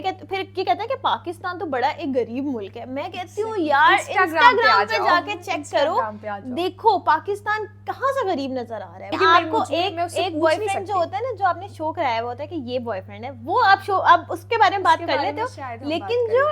फिर क्या कहते हैं कि पाकिस्तान तो बड़ा एक गरीब मुल्क है। मैं कहती हूँ यार इंस्टाग्राम पे जाके चेक करो, देखो पाकिस्तान कहाँ से गरीब नजर आ रहा है आपको। एक बॉयफ्रेंड जो होता है ना, जो आपने शो कराया हुआ होता है कि ये बॉयफ्रेंड है, वो आप शो अब उसके बारे में बात कर लेते हो, लेकिन जो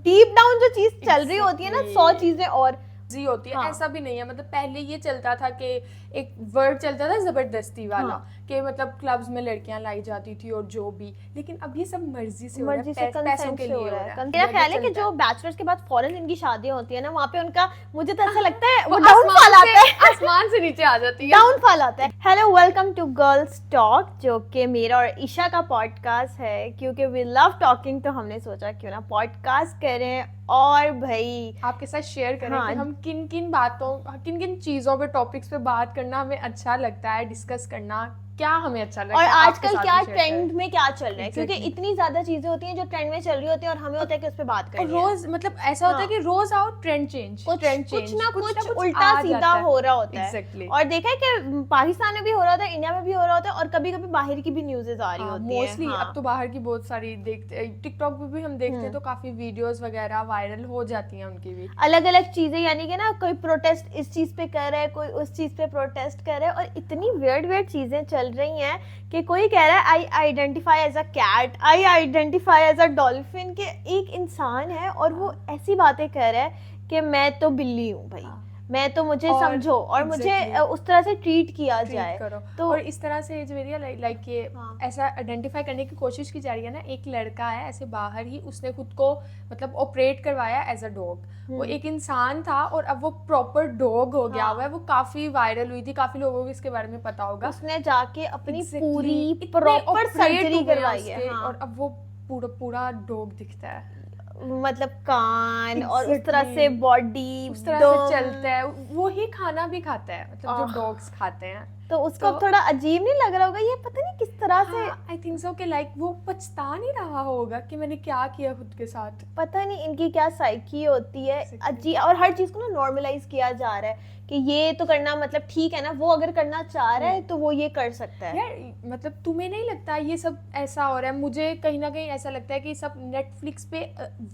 डीप डाउन जो चीज चल रही होती है ना, 100 चीजें और जी होती है। हाँ। ऐसा भी नहीं है, मतलब पहले ये चलता था कि एक वर्ड चलता था जबरदस्ती वाला। हाँ। कि मतलब क्लब्स में लड़कियां लाई जाती थी और जो भी, लेकिन अब ये सब मर्जी से हो रहा है, पैसों के लिए हो रहा है। मेरा ख्याल है कि जो बैचलर्स के बाद फौरन इनकी शादियां होती है ना, वहाँ पे उनका मुझे तो ऐसा लगता है वो डाउनफॉल आता है, आसमान से नीचे आ जाती है, डाउनफॉल आता है। Hello, welcome to girls talk, जो कि मेरा और ईशा का पॉडकास्ट है। क्योंकि वी लव टॉकिंग, तो हमने सोचा क्यों ना पॉडकास्ट करें और भाई आपके साथ शेयर करें। हाँ। कि हम किन किन बातों, किन किन चीजों पे, टॉपिक्स पे बात करना हमें अच्छा लगता है, डिस्कस करना क्या हमें अच्छा लगता है, और आजकल क्या ट्रेंड में क्या चल रहा है। क्योंकि इतनी ज्यादा चीजें होती हैं जो ट्रेंड में चल रही होती है, और हमें होता है कि उस पे बात करनी है। रोज मतलब ऐसा होता है कि रोज आओ ट्रेंड चेंज, कुछ ना कुछ उल्टा सीधा हो रहा होता है। और देखा है कि पाकिस्तान में भी हो रहा होता है, इंडिया में भी हो रहा होता है, और कभी कभी बाहर की भी न्यूज़ेस आ रही होती हैं मोस्टली। अब तो बाहर की बहुत सारी देखते, टिकटॉक पे भी हम देखते हैं तो काफी वीडियोस वगैरह वायरल हो जाती हैं उनकी भी, अलग अलग चीजें। यानी कि ना कोई प्रोटेस्ट इस चीज पे कर रहा है, कोई उस चीज पे प्रोटेस्ट कर रहा है, और इतनी वियर्ड चीजें चल रही हैं कि कोई कह रहा है I identify as a cat, I identify as a dolphin, के एक इंसान है और वो ऐसी बातें कर रहा है कि मैं तो बिल्ली हूँ भाई, मैं तो मुझे समझो और मुझे उस तरह से ट्रीट किया जाए करो। तो और इस तरह से लाइक ये ऐसा आइडेंटिफाई करने की कोशिश की जा रही है ना। एक लड़का है ऐसे बाहर ही, उसने खुद को मतलब ऑपरेट करवाया एज अ डॉग। वो एक इंसान था और अब वो प्रॉपर डॉग हो गया हुआ है। वो काफी वायरल हुई थी, काफी लोगों को इसके बारे में पता होगा। उसने जाके अपनी पूरी प्रॉपर सर्जरी करवाई है, और अब वो पूरा डॉग दिखता है, मतलब कान और उस तरह से बॉडी, उस तरह से चलता है, वो ही खाना भी खाता है, मतलब जो डॉग्स खाते हैं। तो उसको थोड़ा अजीब नहीं लग रहा होगा ये, पता नहीं किस तरह से। आई थिंक सो कि लाइक वो पछता नहीं रहा होगा कि मैंने क्या किया खुद के साथ। पता नहीं इनकी क्या साइकी होती है अजीब, और हर चीज को ना नॉर्मलाइज किया जा रहा है कि ये तो करना मतलब ठीक है ना, वो अगर करना चाह रहा है तो वो ये कर सकता है। यार मतलब तुम्हें नहीं लगता ये सब ऐसा हो रहा है? मुझे कहीं ना कहीं ऐसा लगता है कि सब नेटफ्लिक्स पे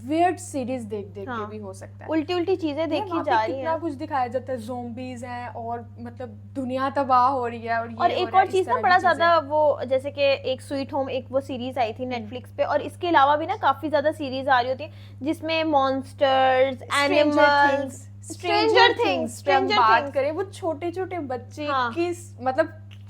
वियर्ड सीरीज देख के भी हो सकता है। उल्टी चीजें देखी जा रही हैं, कितना कुछ दिखाया जाता है, ज़ॉम्बीज हैं और मतलब दुनिया तबाह हो रही है। और एक और चीज ना बड़ा ज्यादा वो, जैसे कि एक स्वीट होम, एक वो सीरीज आई थी नेटफ्लिक्स पे, और इसके अलावा भी ना काफी ज्यादा सीरीज आ रही होती है जिसमें मॉन्स्टर्स, एनिमल्स, स्ट्रेंजर थिंग्स बात करें, वो छोटे बच्चे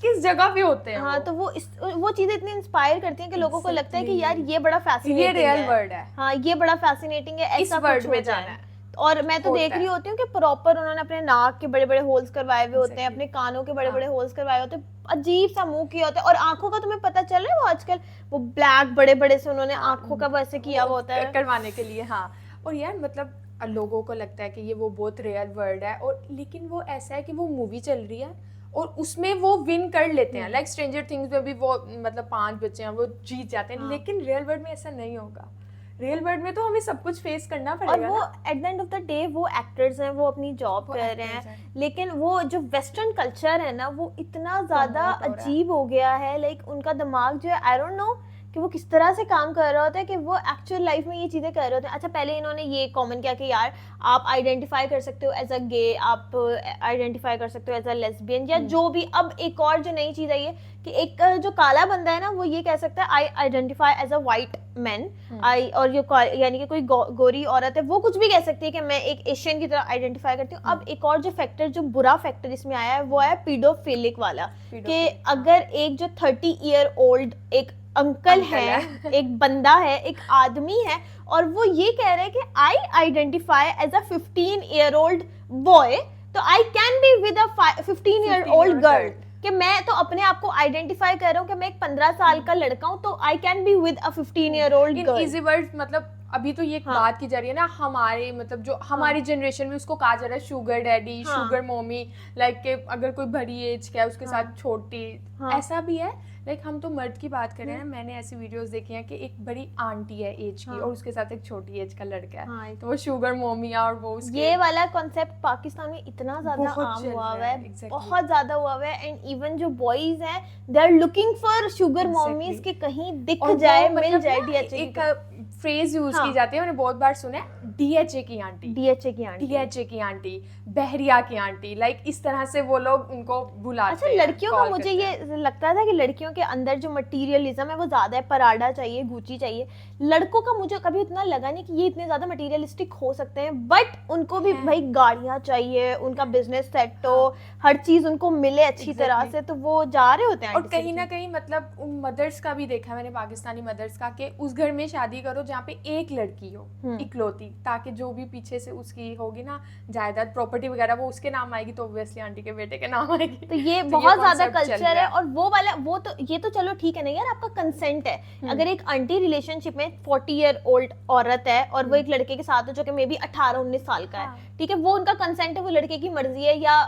किस जगह पे होते हैं। हाँ, तो वो चीजें इतनी इंस्पायर करती हैं कि लोगों को लगता है कि यार ये बड़ा फैसिनेटिंग है, ये रियल वर्ल्ड है। हाँ, ये बड़ा फैसिनेटिंग है, ऐसा कुछ हो जाना है। और मैं तो देख रही होती हूँ कि प्रॉपर उन्होंने अपने नाक के बड़े बड़े होल्स करवाए हुए होते हैं, अपने कानों के बड़े बड़े होल्स करवाए होते हैं, अजीब सा मुंह किया होता है, और आंखों का तुम्हें पता चल रहा है वो आजकल वो ब्लैक बड़े बड़े से उन्होंने आंखों का वैसे किया हुआ होता है करवाने के लिए। हाँ, और यार मतलब लोगों को लगता है कि ये वो बहुत रियल वर्ल्ड है, और लेकिन वो ऐसा है कि वो मूवी चल रही है और उसमें वो विन कर लेते हैं। लाइक स्ट्रेंजर थिंग्स में भी वो मतलब 5 बच्चे हैं, वो जीत जाते हैं। लेकिन रियल वर्ल्ड में ऐसा नहीं होगा। रियल वर्ल्ड में तो हमें सब कुछ फेस करना पड़ेगा। और वो at the end of the day वो एक्टर्स हैं, वो अपनी जॉब कर रहे हैं, लेकिन वो जो वेस्टर्न कल्चर है ना, वो इतना ज्यादा अजीब हो गया है। लाइक उनका दिमाग जो है, आई डोंट नो कि वो किस तरह से काम कर रहा होता है कि वो एक्चुअल लाइफ में ये चीजें कर रहे होते हैं। अच्छा, पहले इन्होंने ये कॉमन किया कि यार आप आइडेंटिफाई कर सकते हो एज अ गे, आप आइडेंटिफाई कर सकते हो एज अ लेस्बियन, या जो भी। अब एक और जो नई चीज आई है कि एक जो काला बंदा है ना, वो ये कह सकता है I identify as a white man, I, और जो यानी कि कोई गोरी औरत है वो कुछ भी कह सकती है कि मैं एक एशियन की तरह आइडेंटिफाई करती हूँ। अब एक और जो फैक्टर, जो बुरा फैक्टर इसमें आया है, वो है पीडोफिलिक वाला, कि अगर एक जो 30 ईयर ओल्ड एक अंकल है, एक बंदा है, एक आदमी है, और वो ये कह रहे हैं कि I identify as a 15 year old boy, तो I can be with a 15 year old girl, कि मैं तो अपने आप को आइडेंटिफाई कर रहा हूँ कि मैं एक 15 साल का लड़का हूँ, तो I can be with a 15 year old girl. In easy words मतलब अभी तो ये हाँ। बात की जा रही है ना, हमारे मतलब जो हमारी जनरेशन में उसको कहा जा रहा है शुगर डैडी, हाँ। शुगर मॉमी, लाइक के अगर कोई बड़ी एज का है उसके हाँ। साथ छोटी, हाँ। ऐसा भी है। लाइक हम तो मर्द की बात कर रहे हैं, मैंने ऐसी वीडियोस देखी हैं कि एक बड़ी आंटी है एज की हाँ। और उसके साथ एक छोटी एज का लड़का है, हाँ। तो वो शुगर मॉमिया और वो उसके ये वाला कॉन्सेप्ट पाकिस्तान में इतना ज्यादा बहुत आम चल हुआ रहा हुआ है, है, exactly. बहुत ज्यादा हुआ हुआ है। एंड इवन जो बॉयज हैं they are looking for sugar Exactly. Mommies के कहीं दिख और जाए, वो मिल मतलब जाए ना डीएचए एक की। फ्रेज यूज हाँ। की जाती है, मैंने बहुत बार सुना है, डीएचए की आंटी, डीएचए की आंटी। डीएचए की आंटी, बहरिया की आंटी, लाइक इस तरह से वो लोग उनको बुलाते अच्छा, हैं, लड़कियों का call मुझे करते हैं। ये लगता था कि लड़कियों के अंदर जो मटेरियलिज्म है वो ज्यादा है, पराडा चाहिए, गुची चाहिए। लड़कों का मुझे कभी उतना लगा नहीं कि ये इतने ज्यादा मटेरियलिस्टिक हो सकते हैं, बट उनको भी हैं। भाई गाड़ियां चाहिए, उनका बिजनेस सेट हो, हर चीज उनको मिले अच्छी तरह Exactly. से, तो वो जा रहे होते हैं और आंटी से कहीं ना लेके। कहीं मतलब उन मदर्स का भी देखा है मैंने, पाकिस्तानी मदर्स का, कि उस घर में शादी करो जहाँ पे एक लड़की हो, इकलौती, ताकि जो भी पीछे से उसकी होगी ना जायदाद प्रॉपर्टी वगैरह वो उसके नाम आएगी, तो ऑब्वियसली आंटी के बेटे के नाम आएगी। तो ये बहुत ज्यादा concept चल कल्चर रहा है। और वो वाला वो तो ये तो चलो ठीक है ना यार, आपका कंसेंट है। अगर एक आंटी रिलेशनशिप में 40-year-old औरत है और वो एक लड़के के साथ है जो कि मे बी 18-19 साल का है, हाँ। ठीक है, वो उनका कंसेंट है, वो लड़के की मर्जी है, या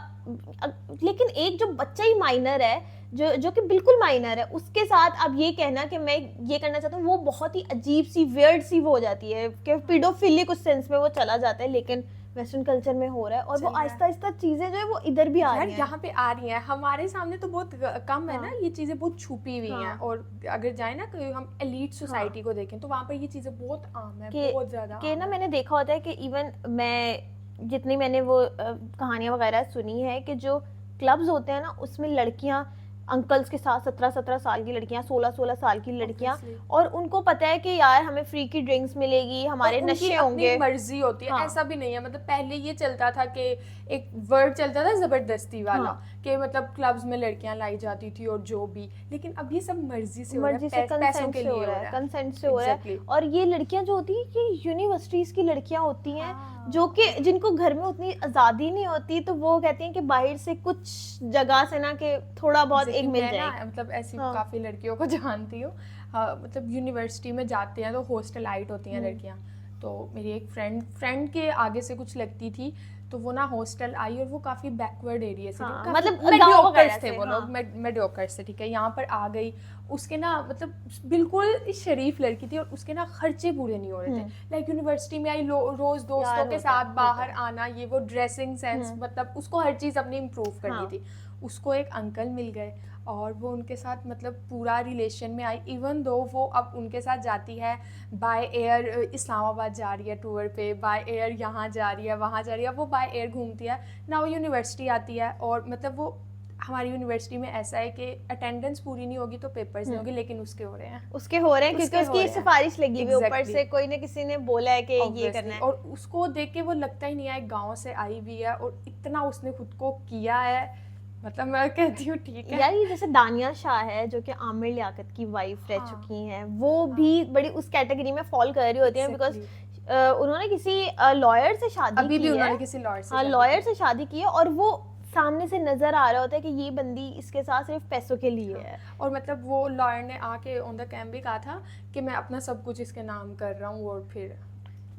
लेकिन एक जो बच्चा ही माइनर है, जो कि बिल्कुल माइनर है, उसके साथ अब ये कहना कि मैं ये करना चाहता हूँ, वो बहुत ही अजीब सी वियर्ड सी वो हो जाती है कि पीडोफिलिक उस सेंस में वो चला जाता है। लेकिन वेस्टर्न कल्चर में हो रहा है और वो आहिस्ता आहिस्ता चीजें जो है वो इधर भी आ यार रही हैं। यहाँ पे आ रही हैं, हमारे सामने तो बहुत कम है ना, ये चीजें बहुत छुपी हुई हैं। और अगर जाए ना कोई हम एलीट सोसाइटी को देखें तो वहाँ पर ये चीजें बहुत आम है, बहुत ज्यादा कि ना मैंने देखा होता है कि इवन मैं जितनी मैंने वो कहानियां वगैरह सुनी है कि जो क्लब्स होते हैं ना उसमें लड़कियां अंकल्स के साथ 17-17 साल की लड़कियां, 16-16 साल की लड़कियां, और उनको पता है कि यार हमें फ्री की ड्रिंक्स मिलेगी, हमारे नशे होंगे, मर्जी होती है। ऐसा भी नहीं है, मतलब पहले ये चलता था कि एक वर्ड चलता था जबरदस्ती वाला, कि मतलब क्लब्स में लड़कियां लाई जाती थी और जो भी, लेकिन अब ये सब मर्जी से हो रहा है, पैसों के लिए हो रहा है, कंसेंट से हो रहा है। और ये लड़कियां जो होती है कि यूनिवर्सिटीज की लड़कियां होती हैं, जो कि जिनको घर में उतनी आजादी नहीं होती, तो वो कहती हैं कि बाहर से कुछ जगह से ना कि थोड़ा बहुत एक मिल जाए। मतलब ऐसी काफी लड़कियों को जानती हूँ, मतलब यूनिवर्सिटी में जाते हैं तो हॉस्टलाइट होती हैं लड़कियां। तो मेरी एक फ्रेंड के आगे से कुछ लगती थी, तो वो ना हॉस्टल आई और वो काफी बैकवर्ड एरिया से थी, मतलब मेडियोकर्स थे वो लोग, मेडियोकर्स थे, ठीक है। यहाँ पर आ गई, उसके ना मतलब बिल्कुल शरीफ लड़की थी और उसके ना खर्चे पूरे नहीं हो रहे थे। लाइक यूनिवर्सिटी में आई, रोज दोस्तों के साथ बाहर आना, ये वो ड्रेसिंग सेंस, मतलब उसको हर चीज अपनी इम्प्रूव करनी थी। उसको एक अंकल मिल गए और वो उनके साथ मतलब पूरा रिलेशन में आई, इवन दो वो अब उनके साथ जाती है बाय एयर, इस्लामाबाद जा रही है टूर पे, बाय एयर यहाँ जा रही है, वहाँ जा रही है, वो बाय एयर घूमती है ना, वो यूनिवर्सिटी आती है। और मतलब वो हमारी यूनिवर्सिटी में ऐसा है कि अटेंडेंस पूरी नहीं होगी तो पेपर्स नहीं होगी, लेकिन उसके हो रहे हैं क्योंकि उसकी सिफारिश लगी हुई, ऊपर से कोई ना किसी ने बोला है कि ये करना है। और उसको देख के वो लगता ही नहीं है गाँव से आई हुई है, और इतना उसने खुद को किया है, मतलब मैं कहती हूँ ठीक है यार। ये जैसे दानिया शाह है जो कि आमिर लियाकत की वाइफ रह चुकी हैं, वो भी बड़ी उस कैटेगरी में फॉल कर रही होती हैं, बिकॉज उन्होंने किसी लॉयर से शादी अभी की भी है, उन्होंने किसी लॉयर से लॉयर से शादी की है, और वो सामने से नजर आ रहा होता है कि ये बंदी इसके साथ सिर्फ पैसों के लिए है। और मतलब वो लॉयर ने आके ऑन द कैम भी कहा था कि मैं अपना सब कुछ इसके नाम कर रहा हूँ, और फिर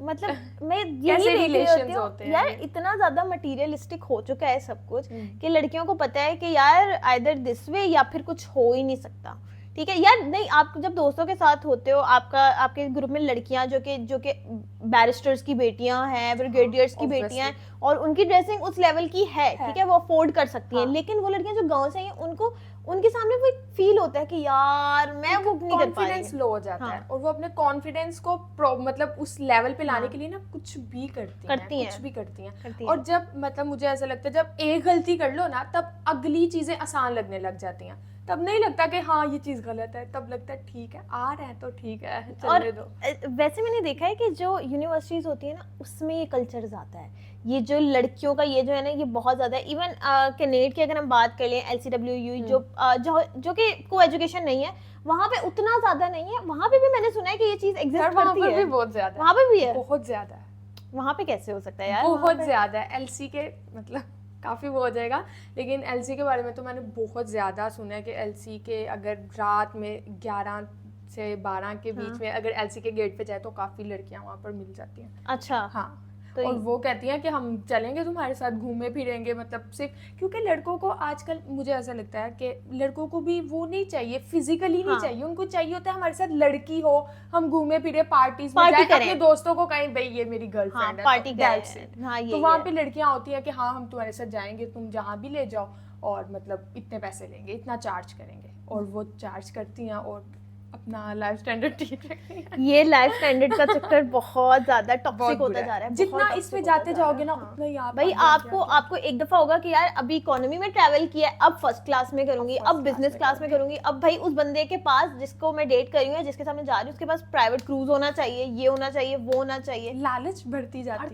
मतलब मैं यही रिलेशंस होते हैं यार, इतना ज्यादा मटेरियलिस्टिक हो चुका है सब कुछ कि लड़कियों को पता है कि यार आइदर दिस वे या फिर कुछ हो ही नहीं सकता, ठीक है यार। नहीं, आप जब दोस्तों के साथ होते हो, आपके ग्रुप में लड़कियां जो कि बैरिस्टर्स की बेटियां हैं, ब्रिगेडियर्स की बेटियां हैं, और उनकी ड्रेसिंग उस लेवल की है, ठीक है, वो अफोर्ड कर सकती हैं, लेकिन वो लड़कियां जो गांव से हैं उनको उनके सामने वो फील होता है कि यार मैं वो नहीं कर पा रही, कॉन्फिडेंस लो हो जाता है, और वो अपने कॉन्फिडेंस को मतलब उस लेवल पे लाने के लिए ना कुछ भी करती हैं। और जब मतलब मुझे ऐसा लगता है जब एक गलती कर लो ना, तब अगली चीजें आसान लगने लग जाती हैं, तब नहीं लगता कि हाँ ये चीज गलत है, तब लगता है ठीक है, आ रहे हैं तो ठीक है, चलने दो। वैसे मैंने देखा है कि जो यूनिवर्सिटीज होती है ना उसमें ये कल्चर आता है, ये जो लड़कियों का ये जो है ना ये बहुत ज्यादा है। इवन कैनेडा की अगर हम बात कर लें, LCWU जो कि को एजुकेशन नहीं है, वहाँ पे उतना ज्यादा नहीं है, वहाँ पे भी मैंने सुना है कि ये चीज एग्जिस्ट करती है, बहुत ज्यादा, वहाँ पे भी है, बहुत ज्यादा। वहाँ पे कैसे हो सकता है यार, बहुत ज्यादा है। LC के मतलब काफ़ी वो हो जाएगा, लेकिन LC के बारे में तो मैंने बहुत ज़्यादा सुना है कि LC के अगर रात में 11 से 12 के बीच में अगर एलसी के गेट पे जाए तो काफ़ी लड़कियां वहाँ पर मिल जाती हैं। अच्छा हाँ, तो और वो कहती हैं कि हम चलेंगे तुम्हारे साथ, घूमे फिरेंगे, मतलब सिर्फ क्योंकि लड़कों को आजकल मुझे ऐसा लगता है कि लड़कों को भी वो नहीं चाहिए, फिजिकली नहीं हाँ। चाहिए, उनको चाहिए होता है हमारे साथ लड़की हो, हम घूमे फिरे, पार्टीज में पार्टी जाए, करें। अपने दोस्तों को कहें भाई ये मेरी हाँ गर्लफ्रेंड है, पार्टी तो that's करें, it। हाँ तो ये वहाँ पे लड़कियां होती हैं कि हाँ हम तुम्हारे साथ जाएंगे, तुम जहाँ भी ले जाओ, और मतलब इतने पैसे लेंगे, इतना चार्ज करेंगे, और वो चार्ज करती हैं और अपना लाइफ स्टैंडर्ड ठीक रखती हैं। ये लाइफ स्टैंडर्ड का चक्कर बहुत ज्यादा टॉक्सिक बहुत होता बुरा जा रहा है, जितना बहुत इसमें toxic होता जाते जा रहा जाओगे है, ना हाँ। उतना ही आप भाई आगे आपको आगे आपको एक दफा होगा कि यार अभी इकोनॉमी में ट्रैवल किया है, अब फर्स्ट क्लास में करूंगी, अब अब first बिजनेस class क्लास में में करूंगी, अब भाई उस बंदे के पास जिसको मैं डेट कर रही हूँ या जिसके साथ मैं जा रही हूँ उसके पास प्राइवेट क्रूज होना चाहिए, ये होना चाहिए, वो होना चाहिए, लालच बढ़ती जाती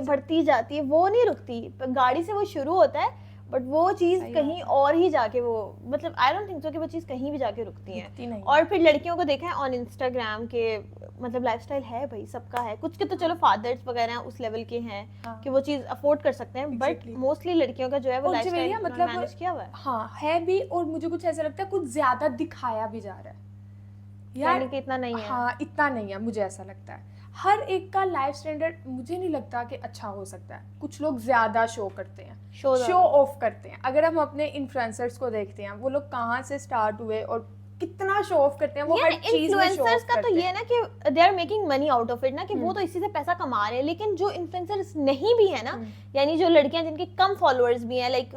बढ़ती जाती है, वो नहीं रुकती। गाड़ी से वो शुरू होता है बट वो चीज सही कहीं बात और ही जाके वो मतलब आई डोंट थिंक सो कि वो चीज कहीं भी जाके रुकती है। रुकती नहीं है। और फिर लड़कियों को देखा है ऑन इंस्टाग्राम के मतलब लाइफस्टाइल है भाई सबका है, कुछ के तो चलो फादर्स वगैरह उस लेवल के हैं हाँ। कि वो चीज अफोर्ड कर सकते हैं, बट Exactly। मोस्टली लड़कियों का जो है वो और लाइफस्टाइल जवेरिया मतलब मैनेज किया हुआ है, हाँ है भी, और मुझे कुछ ऐसा लगता है कुछ ज्यादा दिखाया भी जा रहा है यानी कि इतना नहीं है। हाँ इतना नहीं है, मुझे ऐसा लगता है हर एक का लाइफ स्टैंडर्ड मुझे नहीं लगता कि अच्छा हो सकता है। कुछ लोग ज्यादा शो करते हैं, शो ऑफ करते हैं। अगर हम अपने इन्फ्लुएंसर्स को देखते हैं, वो लोग कहाँ से स्टार्ट हुए और कितना शो ऑफ करते हैं, वो हर चीज में शो इन्फ्लुएंसर्स ऑफ का तो करते ये हैं। है ना कि they are making money out of it ना, कि वो तो इसी से पैसा कमा रहे हैं, लेकिन जो इन्फ्लुएंसर्स नहीं भी है ना, यानी जो लड़कियां जिनके कम फॉलोअर्स भी हैं, लाइक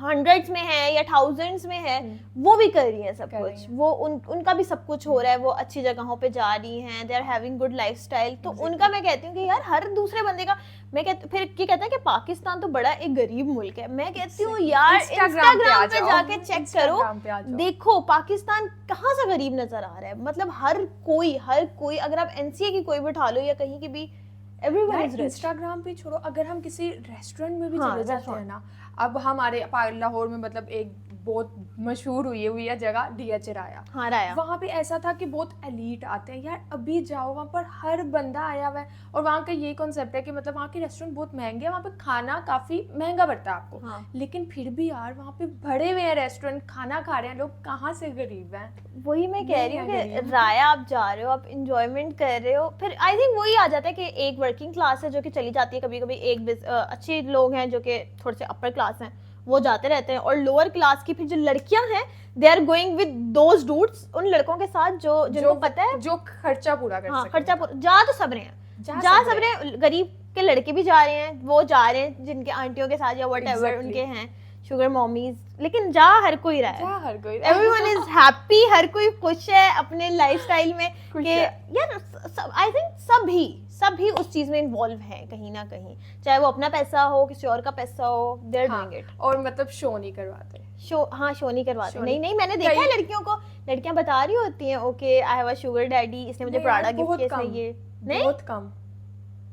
हंड्रेड्स में है या थाउजेंड्स में है, वो भी कर रही है सब कुछ, वो उनका भी सब कुछ हो रहा है, वो अच्छी जगहों पे जा रही हैं, they are having good lifestyle. तो उनका मैं कहती हूँ कि यार हर दूसरे बंदे का, मैं कहती फिर ये कहते हैं कि पाकिस्तान तो बड़ा एक गरीब मुल्क है, मैं कहती हूँ यार इंस्टाग्राम पे जाके चेक करो, देखो पाकिस्तान कहाँ से गरीब नजर आ रहा है। मतलब हर कोई अगर आप एनसीए की कोई भी उठा लो या कहीं की भी, एवरीवन इज रिच। इंस्टाग्राम पे छोड़ो, अगर हम किसी रेस्टोरेंट में भी हाँ, चले जाते हैं ना, अब हमारे लाहौर में मतलब एक बहुत मशहूर हुई है जगह DH राया। हाँ राया, वहाँ पे ऐसा था कि बहुत एलीट आते हैं यार, अभी जाओ वहाँ पर हर बंदा आया हुआ है, और वहाँ का ये कॉन्सेप्ट है कि मतलब वहाँ के रेस्टोरेंट बहुत महंगे हैं, वहाँ पे खाना काफी महंगा पड़ता है आपको। हाँ। लेकिन फिर भी यार वहाँ पे भरे हुए हैं रेस्टोरेंट, खाना खा रहे हैं लोग, कहाँ से गरीब हैं। वही मैं कह रही हूँ कि राया आप जा रहे हो, आप इंजॉयमेंट कर रहे हो, फिर आई थिंक वही आ जाता है कि एक वर्किंग क्लास है जो कि चली जाती है कभी कभी, एक अच्छे लोग हैं जो कि थोड़े से अपर क्लास हैं वो जाते रहते हैं, और लोअर क्लास की फिर जो लड़कियां हैं they are going with those dudes, उन लड़कों के साथ जो जिनको पता है जो खर्चा पूरा कर हाँ सकें। खर्चा पूरा, जा तो सब रहे हैं, जा सब रहे हैं, गरीब के लड़के भी जा रहे हैं, वो जा रहे हैं जिनके आंटियों के साथ या व्हाटएवर उनके हैं शुगर मॉमीज, लेकिन जा हर कोई रहा है, हर कोई, एवरीवन इज हैप्पी, हर कोई खुश है अपने लाइफस्टाइल में कि यार आई थिंक सभी उस चीज में इन्वॉल्व है कहीं ना कहीं, चाहे वो अपना पैसा हो किसी और का पैसा हो, दे आर डूइंग इट। और मतलब शो नहीं करवाते, शो नहीं करवाते, नहीं मैंने देखा है लड़कियों को, लड़कियां बता रही होती हैं okay I have a sugar daddy, इसने मुझे प्राडा गिफ्ट किया, ये नहीं बहुत कम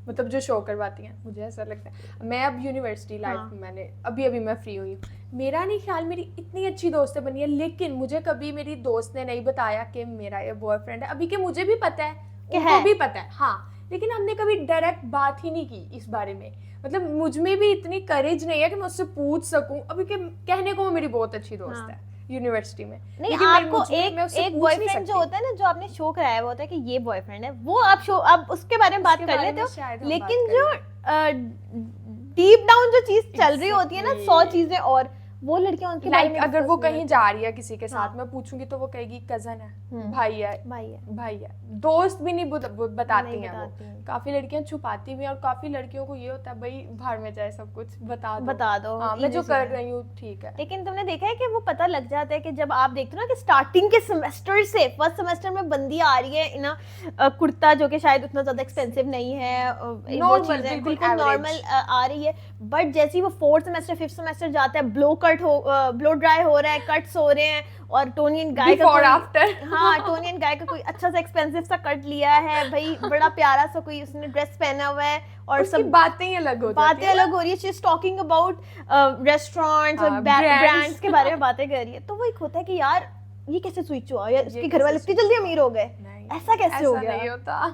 मतलब जो शो करवाती हैं, मुझे ऐसा लगता है। मैं अब यूनिवर्सिटी लाइफ में मैंने अभी मैं फ्री हुई हूँ, मेरा नहीं ख्याल मेरी इतनी अच्छी दोस्तें बनी है, लेकिन मुझे कभी मेरी दोस्त ने नहीं बताया कि मेरा ये बॉयफ्रेंड है, अभी के मुझे भी पता है, उनको भी पता है, हाँ, लेकिन हमने कभी डायरेक्ट बात ही नहीं की इस बारे में। मतलब मुझ में भी इतनी करेज नहीं है कि मैं उससे पूछ सकूं, अभी के कहने को वो मेरी बहुत अच्छी दोस्त है यूनिवर्सिटी में, नहीं आपको एक बॉयफ्रेंड जो होता है ना, जो आपने शो कराया हुआ होता है कि ये बॉयफ्रेंड है, वो आप शो अब उसके बारे में बात कर लेते हो, लेकिन जो डीप डाउन जो चीज चल रही होती है ना 100 चीजें, और वो लड़कियां उनके बारे में अगर वो कहीं जा रही है किसी के साथ, मैं पूछूंगी तो वो कहेगी कजन है, भाई है, दोस्त भी नहीं बताती हैं वो। काफी लड़कियां छुपाती भी हैं, और काफी लड़कियों को ये होता है भाई बाहर में जाए सब कुछ बता दो हाँ, मैं जो कर रही हूँ ठीक है। लेकिन तुमने देखा है कि वो पता लग जाता है कि जब आप देखते हो ना कि स्टार्टिंग के सेमेस्टर से, फर्स्ट सेमेस्टर में बंदी आ रही है इन कुर्ता जो कि शायद उतना ज्यादा एक्सपेंसिव नहीं है, बिल्कुल नॉर्मल आ रही है, बट जैसे ही वो फोर्थ सेमेस्टर फिफ्थ सेमेस्टर जाता है, ब्लो ड्राई हो रहा है, कट्स हो रहे हैं, और टोनी एंड गाय का कोई अच्छा सा एक्सपेंसिव सा कट लिया है भाई, बड़ा प्यारा सा कोई उसने ड्रेस पहना हुआ है, और सब बातें अलग हो रही है, she is talking about restaurants और ब्रांड्स के बारे में बातें कर रही है, तो वो एक होता है कि यार ये कैसे स्विच हुआ, यार इसके घर वाले इतनी जल्दी अमीर हो गए, ऐसा कैसे हो गया। नहीं होता,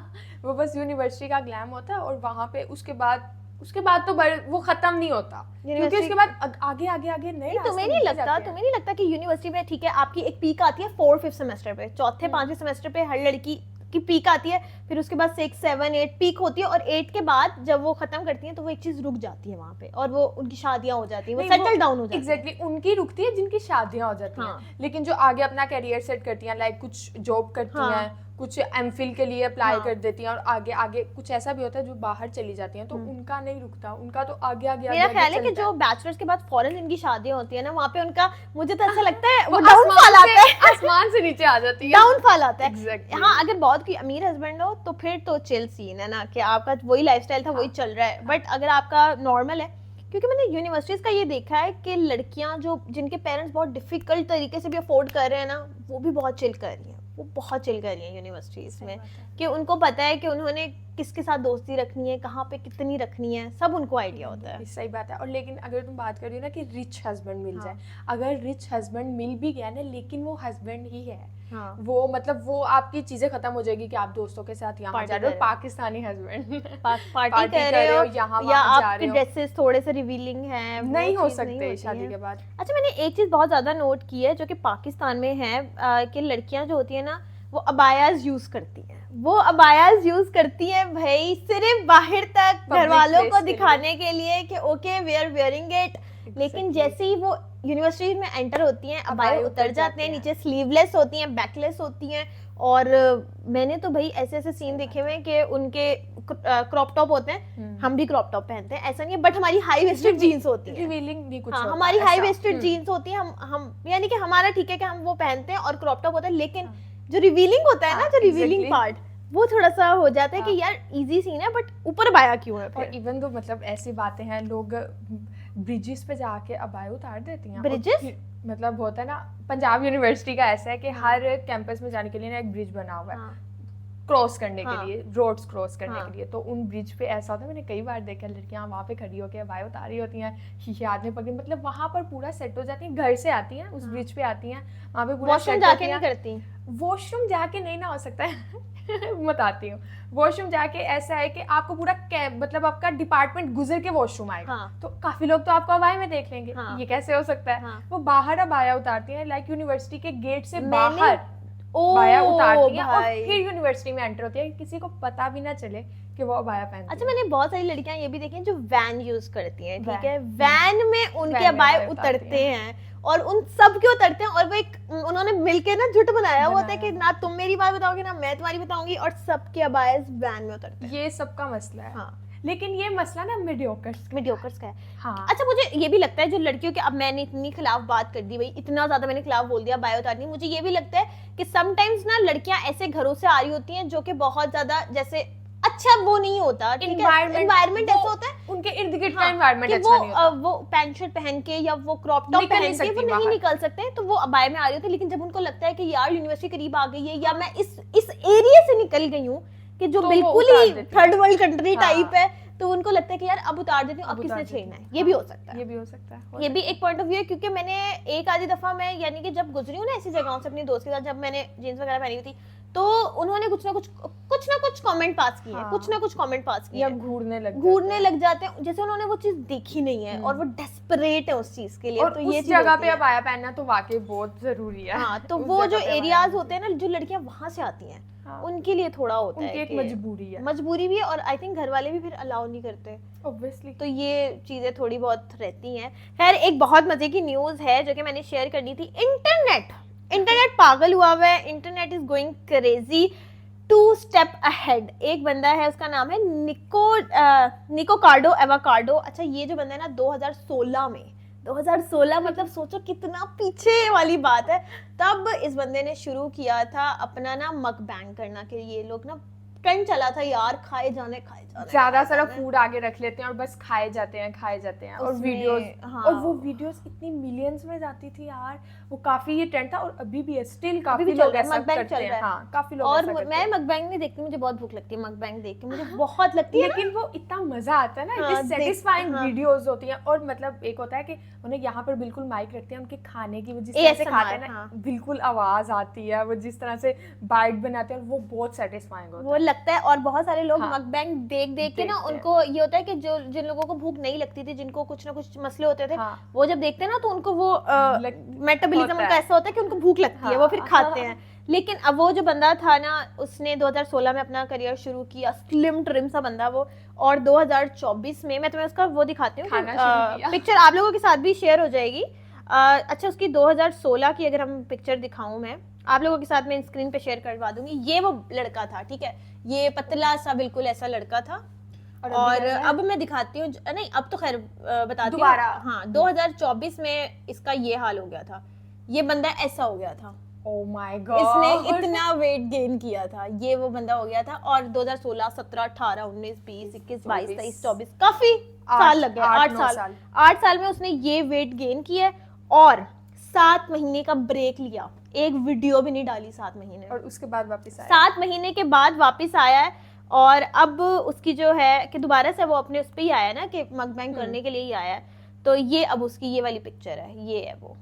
वो बस यूनिवर्सिटी का ग्लैम होता है, और वहाँ पे उसके बाद उसके बाद तो वो खत्म नहीं होता, क्योंकि उसके बाद आगे आगे आगे नए तुम्हें नहीं लगता कि यूनिवर्सिटी में ठीक है आपकी एक पीक आती है 4th-5th सेमेस्टर पे, चौथे 5वें सेमेस्टर पे हर लड़की की पीक आती है, फिर उसके बाद 6, 7, 8 पीक होती है, और 8 के बाद जब वो खत्म करती हैं तो वो एक चीज रुक जाती है वहां पे, और वो उनकी शादियां हो जाती हैं, वो सेटल डाउन हो जाती है। एग्जैक्टली उनकी रुकती है जिनकी शादियां हो जाती हैं, लेकिन जो आगे अपना करियर सेट करती हैं, लाइक कुछ जॉब करती हैं, कुछ एमफिल के लिए अप्लाई कर देती हैं, और आगे आगे कुछ ऐसा भी होता है जो बाहर चली जाती हैं, तो उनका नहीं रुकता, उनका तो आगे आगे मेरा ख्याल है कि जो बैचलर्स के बाद फौरन इनकी शादियां होती है ना, वहाँ पे उनका, मुझे तो ऐसा लगता है वो डाउनफॉल आता है, आसमान से नीचे आ जाती है, डाउनफॉल आता है। Exactly. हाँ, अगर बहुत कोई अमीर हस्बैंड हो तो फिर तो चिल सीन है ना, कि आपका वही लाइफस्टाइल था वही चल रहा है, बट अगर आपका नॉर्मल है, क्योंकि मैंने यूनिवर्सिटीज का ये देखा है कि लड़कियां जो जिनके पेरेंट्स बहुत डिफिकल्ट तरीके से भी अफोर्ड कर रहे हैं ना, वो भी बहुत चिल कर रही हैं, वो बहुत चिल कर रही हैं यूनिवर्सिटीज में, कि उनको पता है कि उन्होंने किसके साथ दोस्ती रखनी है, कहाँ पे कितनी रखनी है, सब उनको आइडिया होता है। सही बात है। और लेकिन अगर तुम बात कर रही हो ना कि रिच हस्बैंड मिल जाए, अगर रिच हस्बैंड मिल भी गया ना, लेकिन वो हस्बैंड ही है, वो मतलब वो आपकी चीजें खत्म हो जाएगी कि आप दोस्तों के साथ यहाँ जा रहे हो, पाकिस्तानी हस्बैंड पार्टी कर रहे हो, या आपके ड्रेसेस थोड़े से रिवीलिंग हैं, नहीं हो सकते शादी के बाद। अच्छा, मैंने एक चीज बहुत ज्यादा नोट की है जो कि पाकिस्तान में है, कि लड़कियां जो होती है ना, वो अबायाज यूज करती हैं, वो अबायाज यूज करती हैं भाई सिर्फ बाहर तक घर वालों को दिखाने के लिए कि okay we are wearing it, लेकिन जैसे ही वो यूनिवर्सिटी में एंटर होती हैं अबाया उतर जाते हैं, नीचे स्लीवलेस होती हैं, बैकलेस होती हैं, और मैंने तो भाई ऐसे ऐसे सीन देखे हुए हैं कि उनके क्रॉप टॉप होते हैं, हम भी क्रॉप टॉप पहनते हैं, ऐसा नहीं है, बट हमारी हाई वेस्टेड जीन्स होती है, रिवीलिंग भी कुछ हाँ, हमारी हाई वेस्टेड जीन्स होती है, हम यानी कि हमारा ठीक है कि हम वो पहनते हैं और क्रॉप टॉप होता है, लेकिन जो रिवीलिंग होता है ना, जो रिवीलिंग पार्ट, वो थोड़ा सा हो जाता है कि यार इजी सीन है, बट ऊपर अबाया क्यों है। और इवन तो मतलब ऐसी बातें हैं, लोग ब्रिजेस पे जाके अबाया उतार देती हैं। ब्रिजेस मतलब होता है ना, पंजाब यूनिवर्सिटी का ऐसा है कि हर कैंपस में जाने के लिए ना एक ब्रिज बना हुआ है, क्रॉस करने के लिए, रोड्स क्रॉस करने के लिए, तो उन ब्रिज पे ऐसा होता है, मैंने कई बार देखा लड़कियां वहाँ पे खड़ी होकर अबाया उतार रही होती हैं, शीशे हाथ में पकड़ी, मतलब वहाँ पर पूरा सेट हो जाती हैं, घर से आती हैं, उस ब्रिज पे आती हैं, वहाँ पे पूरा वॉशरूम जाके नहीं करती, वॉशरूम जाके नहीं ना हो सकता है बताती हूँ, वॉशरूम जाके ऐसा है कि आपको पूरा मतलब आपका डिपार्टमेंट गुजर के वॉशरूम आएगा, तो काफी लोग तो आपको अबाया में देख लेंगे, ये कैसे हो सकता है, वो बाहर अबाया उतारती हैं, लाइक यूनिवर्सिटी के गेट से बाहर अबाया उतारती हैं, और फिर यूनिवर्सिटी में एंटर होती है, किसी को पता भी ना चले कि वो अबाया पहनती है। अच्छा, मैंने बहुत सारी लड़कियां ये भी देखी हैं जो वैन यूज करती हैं, ठीक है, वैन में उनके अबाया उतरते हैं, और उन सब के उतरते हैं, और वो एक उन्होंने मिलके ना जुट बनाया हुआ होता है कि ना तुम मेरी बात बताओगे ना मैं तुम्हारी बताऊंगी, और सबके अबाया वैन में उतरते हैं। ये सबका मसला है, लेकिन ये मसला ना मीडियोकर्स का है। हाँ। अच्छा, मुझे ये भी लगता है जो लड़कियों के, अब मैंने इतनी खिलाफ बात कर दी भाई, इतना ज्यादा मैंने खिलाफ बोल दिया बायो उतारनी, मुझे ये भी लगता है कि समटाइम्स ना लड़कियां ऐसे घरों से आ रही होती हैं जो कि बहुत ज्यादा जैसे अच्छा वो नहीं होता, एनवायरनमेंट ऐसा होता है, उनके इर्द गिर्द का एनवायरनमेंट अच्छा नहीं होता, वो पैंट शर्ट पहन के या वो क्रॉप टॉप पहन के वो नहीं निकल सकते, तो वो अबाया में आ रही होती है, लेकिन जब उनको लगता है कि यार यूनिवर्सिटी करीब आ गई है, या मैं इस एरिया से निकल गई हूँ कि जो बिल्कुल ही थर्ड वर्ल्ड कंट्री टाइप है, तो उनको लगता है कि यार अब उतार देती हूँ, अब किसने छेड़ना है, ये भी हो सकता है, ये भी एक पॉइंट ऑफ व्यू है, क्योंकि मैंने एक आधी दफा मैं यानी कि जब गुजरी हूँ ना ऐसी जगहों से अपनी दोस्त के साथ, जब मैंने जीन्स वगैरह पहनी हुई थी, तो उन्होंने कुछ ना कुछ कमेंट पास किए, कुछ ना कुछ कमेंट पास किए, या घूरने लग जाते हैं, जैसे उन्होंने वो चीज देखी नहीं है और वो डेस्परेट है उस चीज के लिए, और तो ये जगह पे अबाया पहनना तो वाकई बहुत जरूरी है। हाँ, तो वो जो एरियाज होते हैं ना, जो लड़कियां वहां से आती हैं, उनके लिए थोड़ा होता है, एक मजबूरी भी है, और आई थिंक घर वाले भी फिर अलाउ नहीं करते ऑब्वियसली, तो ये चीजें थोड़ी बहुत रहती हैं। खैर, एक बहुत मजे की न्यूज है जो कि मैंने शेयर करनी थी, इंटरनेट पागल हुआ है, internet is going crazy, 2 step ahead. एक बंदा है, उसका नाम है निकोकार्डो एवाकार्डो। अच्छा, ये जो बंदा है ना 2016 मतलब सोचो कितना पीछे वाली बात है, तब इस बंदे ने शुरू किया था अपना ना मकबैंग करना, कि ये लोग ना ट्रेंड चला था यार, खाए जाने ज्यादा सारा फूड आगे रख लेते हैं और बस खाए जाते हैं और वीडियोस, और वो वीडियोस इतनी मिलियंस में जाती थी यार, वो काफी ये ट्रेंड था, और अभी भी है, स्टिल काफी लोग ऐसा करते हैं। हाँ, काफी लोग और मैं मकबैंग नहीं देखती, मुझे बहुत भूख लगती है मकबैंग देख के, मुझे बहुत लगती है, लेकिन वो इतना मजा आता है ना, इतनी सेटिस्फाइंग वीडियोस होती हैं, और मतलब एक होता है कि उन्हें यहाँ पर बिल्कुल माइक रखते हैं, उनके खाने की, वो जिस तरह से खाते हैं ना, बिल्कुल आवाज आती है, वो जिस तरह से बाइट बनाते हैं, वो बहुत सेटिस्फाइंग होता है। लगता है, और बहुत सारे लोग हाँ, मकबैंग देख देख के ना देखते हैं। उनको ये होता है कि जो जिन लोगों को भूख नहीं लगती थी, जिनको कुछ ना कुछ मसले होते थे, हाँ। वो जब देखते हैं ना तो उनको वो मेटाबॉलिज्म होता उनका है। ऐसा होता है कि उनको भूख लगती है, वो फिर हाँ। खाते हैं। लेकिन अब वो जो बंदा था ना, उसने 2016 में अपना करियर शुरू किया, स्लिम ट्रिम सा बंदा वो, और 2024 में मैं तुम्हें उसका वो दिखाती हूँ, खाना शुरू किया। पिक्चर आप लोगों के साथ भी शेयर हो जाएगी। अच्छा, उसकी 2016 की अगर हम पिक्चर दिखाऊं, मैं आप लोगों के साथ में स्क्रीन पे शेयर करवा दूंगी। ये वो लड़का था, ठीक है, ये पतला सा बिल्कुल ऐसा लड़का था। और अब मैं दिखाती हूँ, नहीं अब तो खैर बताती हूँ दोबारा। हाँ, 2024 में इसका ये हाल हो गया था, ये बंदा ऐसा हो गया था, ओह माय गॉड, इसने इतना वेट गेन किया था, ये वो बंदा हो गया था। और 2016, 17, 18, 19, 20, 21, 22, 23, 24, काफी साल लग गए, 8 साल में उसने ये वेट गेन किया, और 7 महीने का ब्रेक लिया, एक वीडियो भी नहीं डाली 7 महीने, और उसके बाद वापस आया। 7 महीने के बाद वापस आया है। और अब उसकी जो है कि दोबारा से वो अपने उस पे ही आया ना कि मकबैंग करने के लिए ही आया है। तो ये अब उसकी ये वाली पिक्चर है, ये है वो,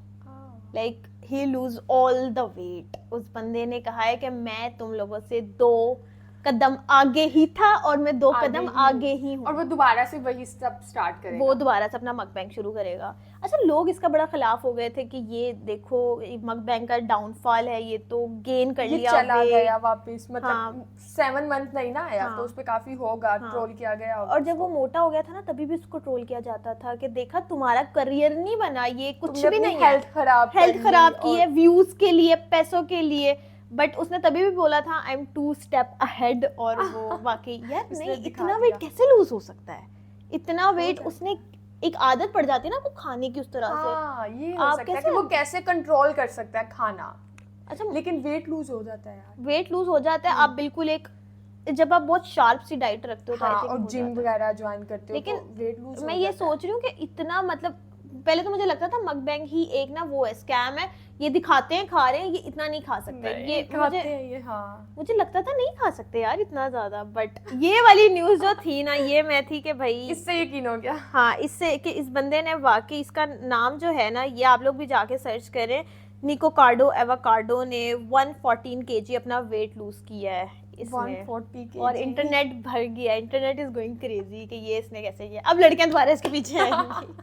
like he lose all the weight. उस बंदे ने कहा है कि मैं तुम लोगों से 2 कदम आगे ही था और मैं 2 कदम आगे ही हूँ, और वो दोबारा से वही सब स्टार्ट करेगा, वो दोबारा से अपना मकबैंग शुरू करेगा। अच्छा, लोग इसका बड़ा खिलाफ हो गए थे कि ये देखो मकबैंग का डाउनफॉल है, ये तो गेन कर ये लिया, चला गया वापस, मतलब हाँ, 7 मंथ नहीं ना आया, हाँ, तो उस पे काफी होगा, हाँ, ट्रोल किया गया होगा। और जब वो मोटा हो गया था ना, तभी भी उसको ट्रोल किया जाता था कि देखा तुम्हारा करियर नहीं बना, ये कुछ भी नहीं है, हेल्थ खराब की है व्यूज के लिए, पैसों के लिए। बट उसने तभी भी बोला था आई एम 2 स्टेप अहेड, और वो वाकई यार नहीं, इतना वेट कैसे लूज हो सकता है, इतना वेट उसने, एक आदत पड़ जाती है ना वो खाने की उस तरह से। हाँ, ये हो आप सकता है कैसे कि वो कैसे कंट्रोल कर सकता है खाना। अच्छा, लेकिन वेट लूज हो जाता है यार, वेट लूज हो जाता है, आप बिल्कुल एक, जब आप बहुत शार्प सी डाइट रखते हो तो हाँ, I think और हो जिम जाता है। वगैरह ज्वाइन करते हो, लेकिन तो वेट लूज मैं ये सोच रही हूँ कि इतना, मतलब पहले तो मुझे लगता था मकबैंग ही एक ना वो है, स्कैम है, ये दिखाते हैं खा रहे हैं, ये इतना नहीं खा सकते, ये खाते हैं ये, हाँ। मुझे लगता था नहीं खा सकते यार इतना ज्यादा। बट ये वाली न्यूज जो थी ना, ये मैं थी कि भाई इससे यकीन हो गया। हाँ, इससे कि इस बंदे ने वाकई, इसका नाम जो है ना, ये आप लोग भी जाके सर्च करें, निकोकार्डो एवोकार्डो ने 114 kg अपना वेट लूज किया है इसमें, 140 kg। और इंटरनेट भर गया, इंटरनेट इज गोइंग क्रेजी कि ये इसने कैसे किया। अब लड़कियां दोबारा इसके पीछे आएंगी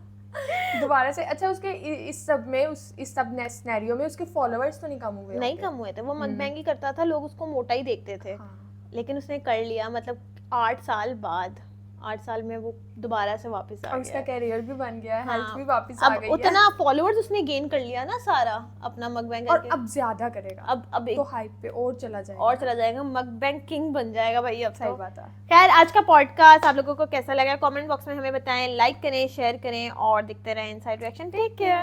दोबारा से। अच्छा, उसके इस सब में, इस सब सिनेरियो में उसके फॉलोअर्स तो नहीं कम हुए नहीं होंगे? कम हुए थे, वो मकबैंग ही करता था, लोग उसको मोटा ही देखते थे। हाँ। लेकिन उसने कर लिया, मतलब 8 साल बाद, 8 साल में वो दोबारा से वापस आ और उसका गया। कैरियर भी बन गया है, हाँ, हेल्थ भी वापस आ अब गई है, उतना फॉलोअर्स उसने गेन कर लिया ना सारा अपना मकबैंग और करके, अब ज्यादा करेगा, अब तो हाइप पे और चला जाएगा, और चला जाएगा, मकबैंग किंग बन जाएगा भाई अब सही तो। बात है। खैर, आज का पॉडकास्ट आप लोगों को कैसा लगा कमेंट बॉक्स में हमें बताएं, लाइक करें, शेयर करें, और देखते रहें इनसाइड रिएक्शन। Take care.